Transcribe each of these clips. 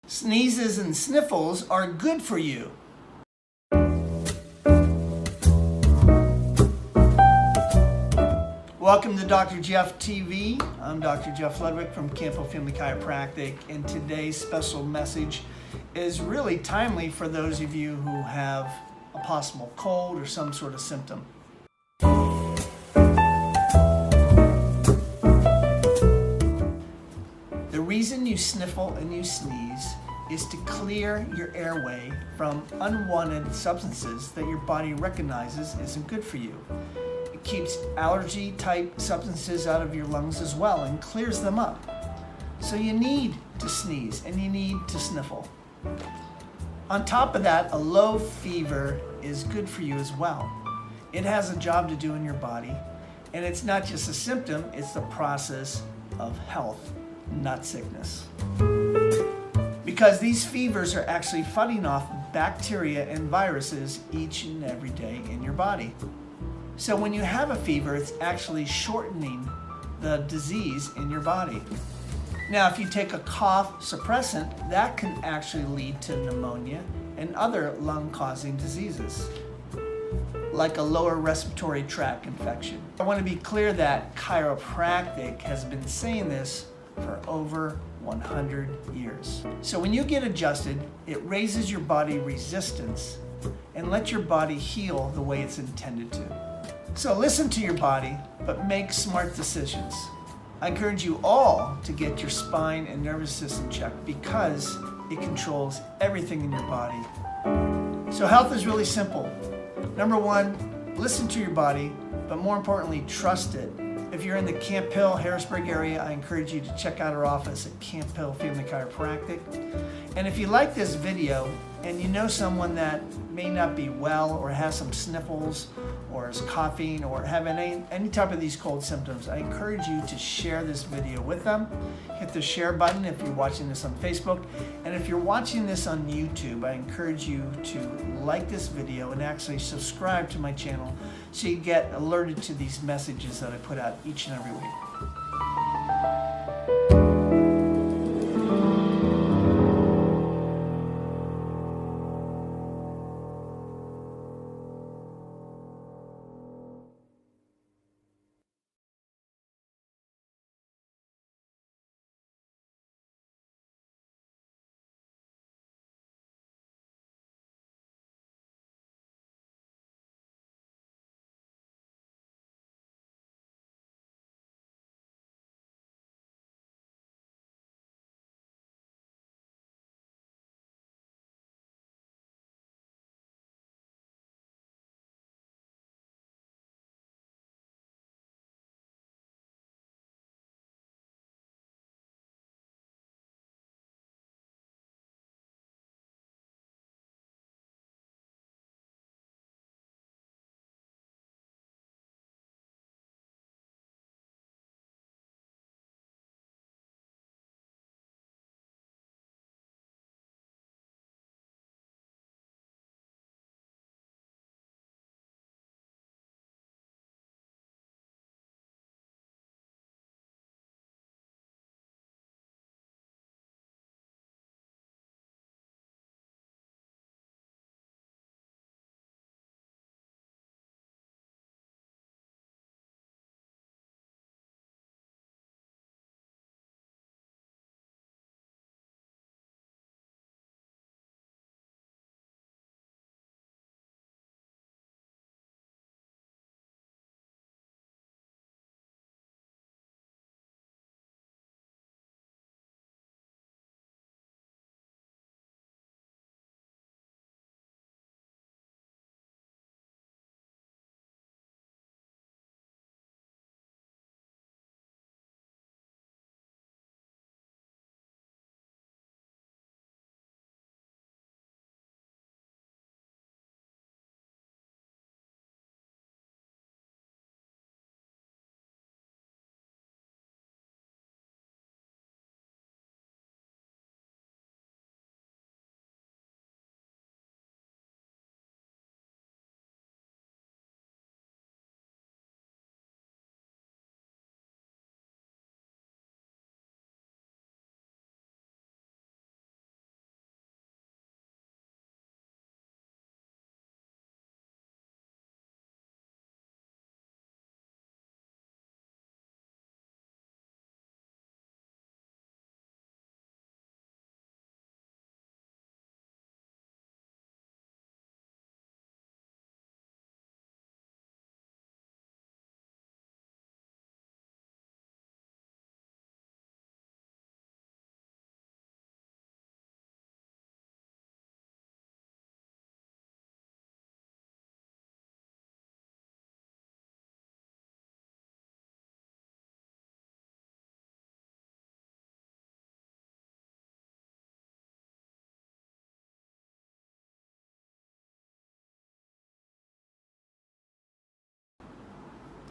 Sneezes and sniffles are good for you. Welcome to Dr. Jeff TV. I'm Dr. Jeff Ludwig from Campo Family Chiropractic, and today's special message is really timely for those of you who have a possible cold or some sort of symptom. The reason you sniffle and you sneeze is to clear your airway from unwanted substances that your body recognizes isn't good for you. It keeps allergy-type substances out of your lungs as well and clears them up. So you need to sneeze and you need to sniffle. On top of that, a low fever is good for you as well. It has a job to do in your body, and it's not just a symptom, it's the process of health, not sickness. Because these fevers are actually fighting off bacteria and viruses each and every day in your body. So when you have a fever, it's actually shortening the disease in your body. Now, if you take a cough suppressant, that can actually lead to pneumonia and other lung-causing diseases, like a lower respiratory tract infection. I want to be clear that chiropractic has been saying this for over 100 years. So when you get adjusted, it raises your body resistance and lets your body heal the way it's intended to. So listen to your body, but make smart decisions. I encourage you all to get your spine and nervous system checked because it controls everything in your body. So health is really simple. Number one, listen to your body, but more importantly, trust it. If you're in the Camp Hill, Harrisburg area, I encourage you to check out our office at Camp Hill Family Chiropractic. And if you like this video and you know someone that may not be well or has some sniffles or is coughing or having any type of these cold symptoms, I encourage you to share this video with them. Hit the share button if you're watching this on Facebook. And if you're watching this on YouTube, I encourage you to like this video and actually subscribe to my channel so you get alerted to these messages that I put out each and every week.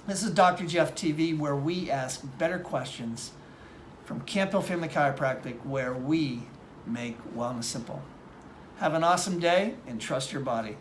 This is Dr. Jeff TV, where we ask better questions from Camp Hill Family Chiropractic, where we make wellness simple. Have an awesome day and trust your body.